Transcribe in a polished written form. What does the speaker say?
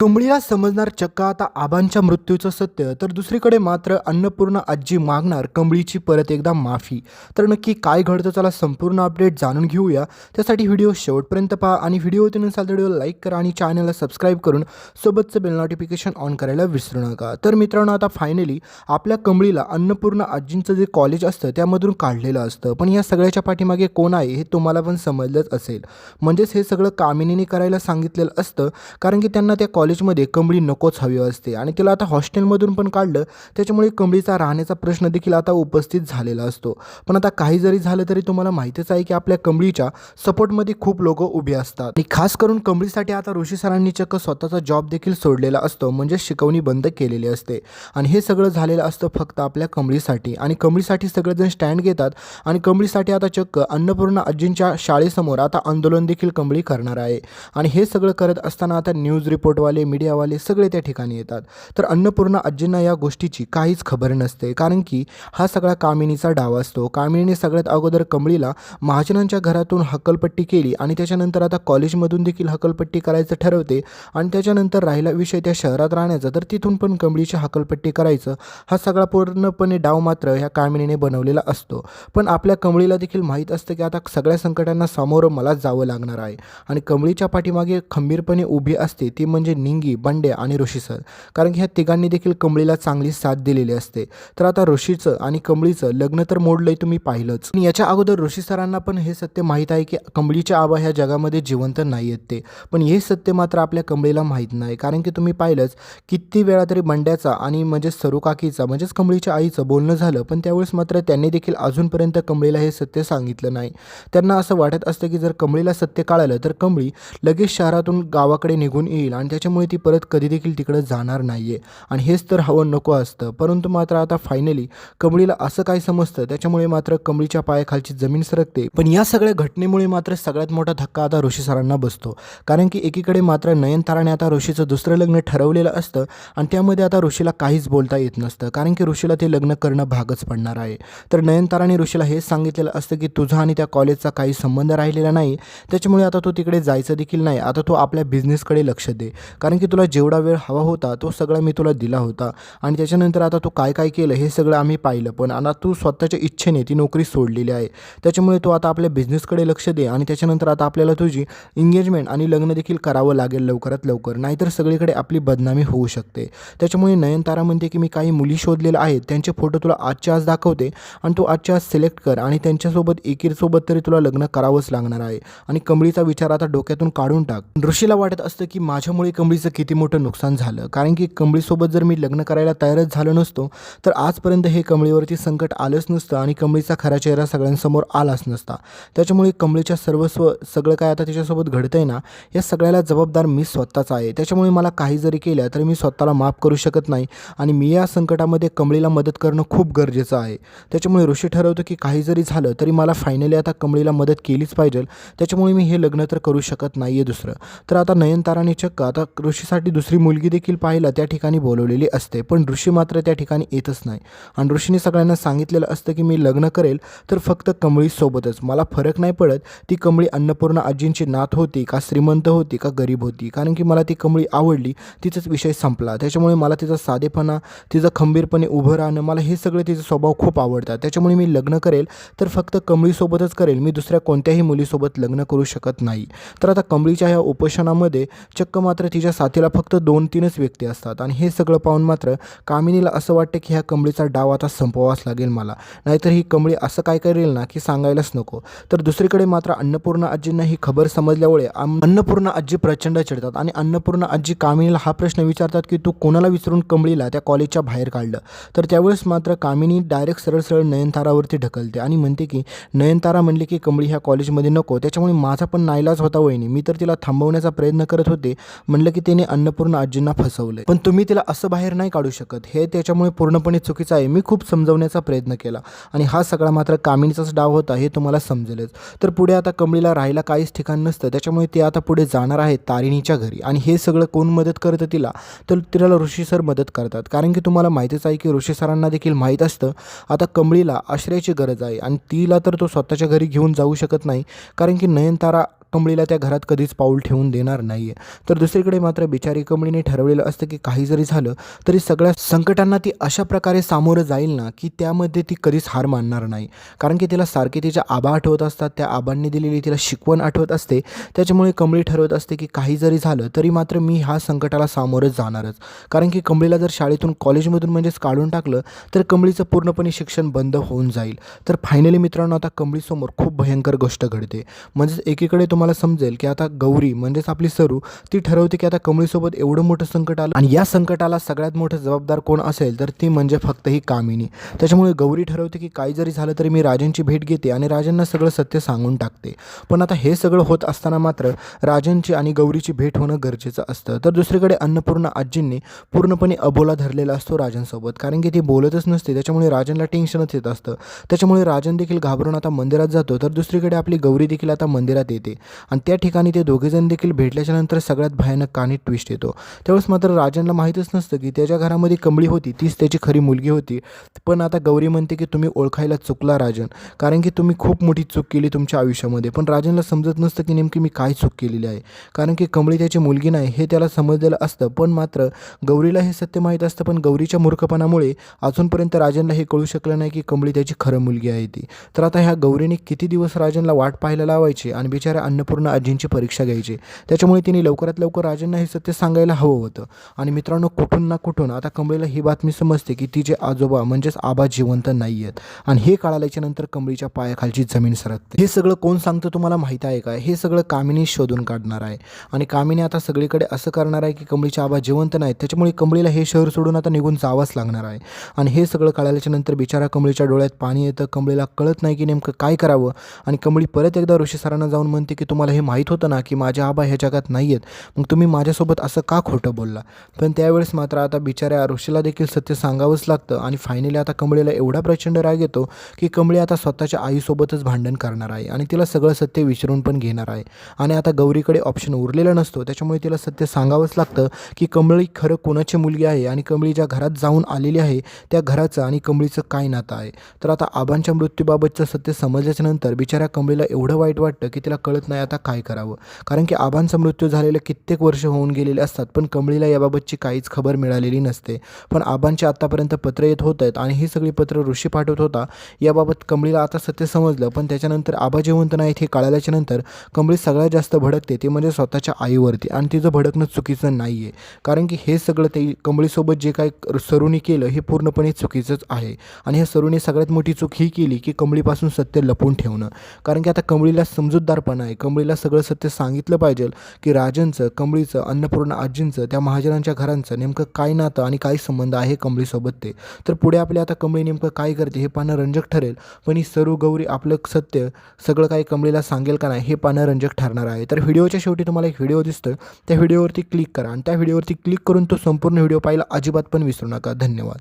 कमळीला समजणार चक्क आता आबांच्या मृत्यूचं सत्य, तर दुसरीकडे मात्र अन्नपूर्णा आजी मागणार कमळीची परत एकदा माफी. तर नक्की काय घडतं चला संपूर्ण अपडेट जाणून घेऊया. त्यासाठी व्हिडिओ शेवटपर्यंत पहा आणि व्हिडिओ नसाल तर व्हिडिओ लाईक करा आणि चॅनलला सबस्क्राईब करून सोबतचं बेल नोटिफिकेशन ऑन करायला विसरू नका. तर मित्रांनो, आता फायनली आपल्या कमळीला अन्नपूर्णा आजींचं जे कॉलेज असतं त्यामधून काढलेलं असतं. पण या सगळ्याच्या पाठीमागे कोण आहे हे तुम्हाला पण समजलंच असेल. म्हणजेच हे सगळं कामिनीने करायला सांगितलेलं असतं, कारण की त्यांना त्या कॉलेजमध्ये कमळी नकोच हवी असते आणि तिला आता हॉस्टेलमधून पण काढलं. त्याच्यामुळे कमळीचा राहण्याचा प्रश्न देखील आता उपस्थित झालेला असतो. पण आता काही जरी झालं तरी तुम्हाला माहितीच आहे की आपल्या कमळीच्या सपोर्टमध्ये खूप लोक उभे असतात आणि खास करून कमळीसाठी आता ऋषी सरांनी चक्क स्वतःचा जॉब देखील सोडलेला असतो, म्हणजे शिकवणी बंद केलेली असते. आणि हे सगळं झालेलं असतं फक्त आपल्या कमळीसाठी आणि कमळीसाठी सगळेजण स्टँड घेतात आणि कमळीसाठी आता चक्क अन्नपूर्णा आजींच्या शाळेसमोर आता आंदोलन देखील कमळी करणार आहे. आणि हे सगळं करत असताना आता न्यूज रिपोर्टवाले मीडियावाले सगळे त्या ठिकाणी येतात. तर अन्नपूर्णा आजींना या गोष्टीची काहीच खबर नसते, कारण की हा सगळा कामिनीचा डाव असतो. कामिनीने सगळ्यात अगोदर कमळीला महाजनांच्या घरातून हकलपट्टी केली आणि त्याच्यानंतर आता कॉलेजमधून देखील हकलपट्टी करायचं ठरवते आणि त्याच्यानंतर राहिला विषय त्या शहरात राहण्याचा, तर तिथून पण कमळीची हकलपट्टी करायचं हा सगळा पूर्णपणे डाव मात्र ह्या कामिनीने बनवलेला असतो. पण आपल्या कमळीला देखील माहीत असतं की आता सगळ्या संकटांना सामोरं मलाच जावं लागणार आहे आणि कमळीच्या पाठीमागे खंबीरपणे उभी असते ती म्हणजे निंगी, बंड्या आणि ऋषी सर, कारण की ह्या तिघांनी देखील कमळीला चांगली साथ दिलेली असते. तर आता ऋषीचं आणि कमळीचं लग्न तर मोडलंय तुम्ही पाहिलंच. आणि याच्या अगोदर ऋषी सरांना पण हे सत्य माहीत आहे की कमळीचे आबा ह्या जगामध्ये जिवंत नाही आहेत ते, पण हे सत्य मात्र आपल्या कमळीला माहीत नाही. कारण की तुम्ही पाहिलंच किती वेळा तरी बंड्याचा आणि म्हणजे सरू काकीचा म्हणजेच कमळीच्या आईचं बोलणं झालं, पण त्यावेळेस मात्र त्यांनी देखील अजूनपर्यंत कमळीला हे सत्य सांगितलं नाही. त्यांना असं वाटत असतं की जर कमळीला सत्य कळालं तर कमळी लगेच शहरातून गावाकडे निघून येईल आणि त्याच्यामुळे ती परत कधी देखील तिकडे जाणार नाहीये आणि हेच तर हवं नको असतं. परंतु मात्र आता फायनली कमळीला असं काय समजतं, त्याच्यामुळे मात्र कमळीच्या पायाखालची जमीन सरकते. पण या सगळ्या घटनेमुळे मात्र सगळ्यात मोठा धक्का आता ऋषी सरांना बसतो, कारण की एकीकडे मात्र नयनताराने आता ऋषीचं दुसरं लग्न ठरवलेलं असतं आणि त्यामध्ये आता ऋषीला काहीच बोलता येत नसतं, कारण की ऋषीला ते लग्न करणं भागच पडणार आहे. तर नयनताराने ऋषीला हेच सांगितलेलं असतं की तुझा आणि त्या कॉलेजचा काही संबंध राहिलेला नाही, त्याच्यामुळे आता तू तिकडे जायचं देखील नाही. आता तू आपल्या बिझनेसकडे लक्ष दे, कारण की तुला जेवढा वेळ हवा होता तो सगळा मी तुला दिला होता आणि त्याच्यानंतर आता तू काय काय केलं हे सगळं आम्ही पाहिलं. पण आता तू स्वतःच्या इच्छेने ती नोकरी सोडलेली आहे, त्याच्यामुळे तू आता आपल्या बिझनेसकडे लक्ष दे आणि त्याच्यानंतर आता आपल्याला तुझी एंगेजमेंट आणि लग्न देखील करावं लागेल लवकरात लवकर, नाहीतर सगळीकडे आपली बदनामी होऊ शकते. त्याच्यामुळे नयनतारा म्हणते की मी काही मुली शोधलेल्या आहेत, त्यांचे फोटो तुला आजच्या आज दाखवते आणि तू आजच्या आज सिलेक्ट कर आणि त्यांच्यासोबत एकीसोबत तरी तुला लग्न करावंच लागणार आहे आणि कमळीचा विचार आता डोक्यातून काढून टाक. ऋषीला वाटत असतं की माझ्यामुळे कमळीचं किती मोठं नुकसान झालं, कारण की कमळीसोबत जर मी लग्न करायला तयारच झालो नसतो तर आजपर्यंत हे कमळीवरती संकट आलंच नसतं आणि कमळीचा खरा चेहरा सगळ्यांसमोर आलाच नसता. त्याच्यामुळे कमळीच्या सर्वस्व सगळं काय आता तिच्यासोबत घडतंय ना, या सगळ्याला जबाबदार मी स्वतःच आहे. त्याच्यामुळे मला काही जरी केलं तरी मी स्वतःला माफ करू शकत नाही आणि मी या संकटामध्ये कमळीला मदत करणं खूप गरजेचं आहे. त्याच्यामुळे ऋषी ठरवतो की काही जरी झालं तरी मला फायनली आता कमळीला मदत केलीच पाहिजे, त्याच्यामुळे मी हे लग्न तर करू शकत नाही आहे दुसरं. तर आता नयनताराने चक्क आता ऋषीसाठी दुसरी मुलगी देखील पाहायला त्या ठिकाणी बोलवलेली असते, पण ऋषी मात्र त्या ठिकाणी येतच नाही आणि ऋषीने सगळ्यांना सांगितलेलं असतं की मी लग्न करेल तर फक्त कमळीसोबतच, मला फरक नाही पडत ती कमळी अन्नपूर्णा आजींची नात होती का श्रीमंत होती का गरीब होती, कारण की मला ती कमळी आवडली, तिचाच विषय संपला. त्याच्यामुळे मला तिचा साधेपणा, तिचं खंबीरपणे उभं राहणं, मला हे सगळे तिचे स्वभाव खूप आवडतात. त्याच्यामुळे मी लग्न करेल तर फक्त कमळीसोबतच करेल, मी दुसऱ्या कोणत्याही मुलीसोबत लग्न करू शकत नाही. तर आता कमळीच्या ह्या उपोषणामध्ये चक्क मात्र तिच्या साथीला फक्त 2-3च व्यक्ती असतात आणि हे सगळं पाहून मात्र कामिनीला असं वाटतं की ह्या कमळीचा डाव आता संपवावाच लागेल मला, नाहीतर ही कमळी असं काय करेल ना की सांगायलाच नको. तर दुसरीकडे मात्र अन्नपूर्णा आजींना ही खबर समजल्यामुळे अन्नपूर्णा आजी प्रचंड चिडतात आणि अन्नपूर्णा आजी कामिनीला हा प्रश्न विचारतात की तू कोणाला विचारून कमळीला त्या कॉलेजच्या बाहेर काढलं. तर त्यावेळेस मात्र कामिनी डायरेक्ट सरळ सरळ नयनतारावरती ढकलते आणि म्हणते की नयनतारा म्हणली की कमळी ह्या कॉलेजमध्ये नको, त्याच्यामुळे माझा पण नाईलाज होता वहिनी, मी तर तिला थांबवण्याचा प्रयत्न करत होते, म्हणलं की तिने अन्नपूर्णा आजींना फसवलंय, पण तुम्ही तिला असं बाहेर नाही काढू शकत, हे त्याच्यामुळे पूर्णपणे चुकीचं आहे. मी खूप समजवण्याचा प्रयत्न केला आणि हा सगळा मात्र कामिनीचाच डाव होता हे तुम्हाला समजेलच. तर पुढे आता कमळीला राहायला काहीच ठिकाण नसतं, त्याच्यामुळे ती आता पुढे जाणार आहे तारिणीच्या घरी आणि हे सगळं कोण मदत करतं तिला, तर तिला ऋषी सर मदत करतात. कारण की तुम्हाला माहितीच आहे की ऋषी सरांना देखील माहीत असतं आता कमळीला आश्रयाची गरज आहे आणि तिला तर तो स्वतःच्या घरी घेऊन जाऊ शकत नाही, कारण की नयनतारा कमळीला त्या घरात कधीच पाऊल ठेवून देणार नाही आहे. तर दुसरीकडे मात्र बिचारी कमळीने ठरवलेलं असतं की काही जरी झालं तरी सगळ्या संकटांना ती अशा प्रकारे सामोरं जाईल ना की त्यामध्ये ती कधीच हार मानणार नाही. कारण की तिला सारखे तिच्या आबा आठवत असतात, त्या आबांनी दिलेली तिला शिकवण आठवत असते. त्याच्यामुळे कमळी ठरवत असते की काही जरी झालं तरी मात्र मी ह्या संकटाला सामोरं जाणारच. कारण की कमळीला जर शाळेतून कॉलेजमधून म्हणजेच काढून टाकलं तर कमळीचं पूर्णपणे शिक्षण बंद होऊन जाईल. तर फायनली मित्रांनो आता कमळीसमोर खूप भयंकर गोष्ट घडते. म्हणजेच एकीकडे तुम्हाला समजेल की आता गौरी म्हणजेच आपली सरू ती ठरवते की आता कमळीसोबत एवढं मोठं संकट आलं आणि या संकटाला सगळ्यात मोठं जबाबदार कोण असेल तर ती म्हणजे फक्त ही कामिनी. त्याच्यामुळे गौरी ठरवते की काही जरी झालं तरी मी राजांची भेट घेते आणि राजांना सगळं सत्य सांगून टाकते. पण आता हे सगळं होत असताना मात्र राजांची आणि गौरीची भेट होणं गरजेचं असतं. तर दुसरीकडे अन्नपूर्णा आजींनी पूर्णपणे अबोला धरलेला असतो राजांसोबत, कारण की ती बोलतच नसते. त्याच्यामुळे राजांना टेन्शनच येत असतं. त्याच्यामुळे राजन देखील घाबरून आता मंदिरात जातो. तर दुसरीकडे आपली गौरी देखील आता मंदिरात येते आणि त्या ठिकाणी ते दोघेजण देखील भेटल्याच्या नंतर सगळ्यात भयानक कहाणी ट्विस्ट येतो. त्यावेळेस मात्र राजांना माहीतच नसतं की त्याच्या घरामध्ये कमळी होती तीच त्याची खरी मुलगी होती. पण आता गौरी म्हणते की तुम्ही ओळखायला चुकला राजन, कारण की तुम्ही खूप मोठी चूक केली तुमच्या आयुष्यामध्ये. पण राजनला समजत नसतं की नेमकी मी काय चूक केलेली आहे, कारण की कमळी त्याची मुलगी नाही हे त्याला समजलेलं असतं. पण मात्र गौरीला हे सत्य माहीत असतं. पण गौरीच्या मूर्खपणामुळे अजूनपर्यंत राजनला हे कळू शकलं नाही की कमळी त्याची खरं मुलगी आहे ती. तर आता ह्या गौरीने किती दिवस राजनला वाट पाहायला लावायची आणि बिचाऱ्या अन्नपूर्णा आजींची परीक्षा घ्यायची. त्याच्यामुळे तिने लवकरात लवकर राजांना हे सत्य सांगायला हवं होतं. आणि मित्रांनो कुठून ना कुठून आता कमळीला ही बातमी समजते की तिचे आजोबा म्हणजेच आबा जिवंत नाही आहेत. आणि हे कळाल्याच्या नंतर कमळीच्या पायाखालची जमीन सरकते. हे सगळं कोण सांगतं तुम्हाला माहीत आहे का? हे सगळं कामिनी शोधून काढणार आहे. आणि कामिनी आता सगळीकडे असं करणार आहे की कमळीचे आबा जिवंत नाहीत. त्याच्यामुळे कमळीला हे शहर सोडून आता निघून जावंच लागणार आहे. आणि हे सगळं कळाल्याच्या नंतर बिचारा कमळीच्या डोळ्यात पाणी येतं. कमळीला कळत नाही की नेमकं काय करावं. आणि कमळी परत एकदा ऋषी सरांना जाऊन म्हणते की तुम्हाला हे माहीत होतं ना की माझे आबा ह्या जगात नाही आहेत, मग तुम्ही माझ्यासोबत असं का खोटं बोलला. पण त्यावेळेस मात्र आता बिचाऱ्या ऋषीला देखील सत्य सांगावंच लागतं. आणि फायनली आता कमळीला एवढा प्रचंड राग येतो की कमळी आता स्वतःच्या आईसोबतच भांडण करणार आहे आणि तिला सगळं सत्य विचारून पण घेणार आहे. आणि आता गौरीकडे ऑप्शन उरलेला नसतो. त्याच्यामुळे तिला सत्य सांगावंच लागतं की कमळी खरं कोणाची मुलगी आहे आणि कमळी ज्या घरात जाऊन आलेली आहे त्या घराचं आणि कमळीचं काय नातं आहे. तर आता आबांच्या मृत्यूबाबतचं सत्य समजल्याच्या नंतर बिचाऱ्या कमळीला एवढं वाईट वाटतं की तिला कळत नाही आता काय करावं. कारण की आबांचा मृत्यू झालेले कित्येक वर्ष होऊन गेलेले असतात, पण कमळीला याबाबतची काहीच खबर मिळालेली नसते. पण आबांचे आत्तापर्यंत पत्र येत होत आहेत आणि ही सगळी पत्र ऋषी पाठवत होता. याबाबत कमळीला आता सत्य समजलं. पण त्याच्यानंतर आबा जिवंत नाहीत हे कळाल्याच्या नंतर कमळी सगळ्यात जास्त भडकते, ते म्हणजे स्वतःच्या आईवरती. आणि तिचं भडकणं चुकीचं नाही आहे, कारण की हे सगळं ते कमळीसोबत जे काय सरूने केलं हे पूर्णपणे चुकीचंच आहे. आणि ह्या सरूने सगळ्यात मोठी चूक ही केली की कमळीपासून सत्य लपवून ठेवणं. कारण की आता कमळीला समजूतदारपणा आहे. कमळीला सगळं सत्य सांगितलं पाहिजे की राजांचं, कमळीचं, अन्नपूर्णा आजींचं, त्या महाजनांच्या घरांचं नेमकं काय नातं आणि काय संबंध आहे कमळीसोबत ते. तर पुढे आपल्या आता कमळी नेमकं काय करते हे पाहणं रंजक ठरेल. पण ही सरू गौरी आपलं सत्य सगळं काही कमळीला सांगेल का नाही हे पाहणं रंजक ठरणार आहे. तर व्हिडिओच्या शेवटी तुम्हाला एक व्हिडिओ दिसतोय, त्या व्हिडिओवरती क्लिक करा आणि त्या व्हिडिओवरती क्लिक करून तो संपूर्ण व्हिडिओ पाहायला अजिबात पण विसरू नका. धन्यवाद.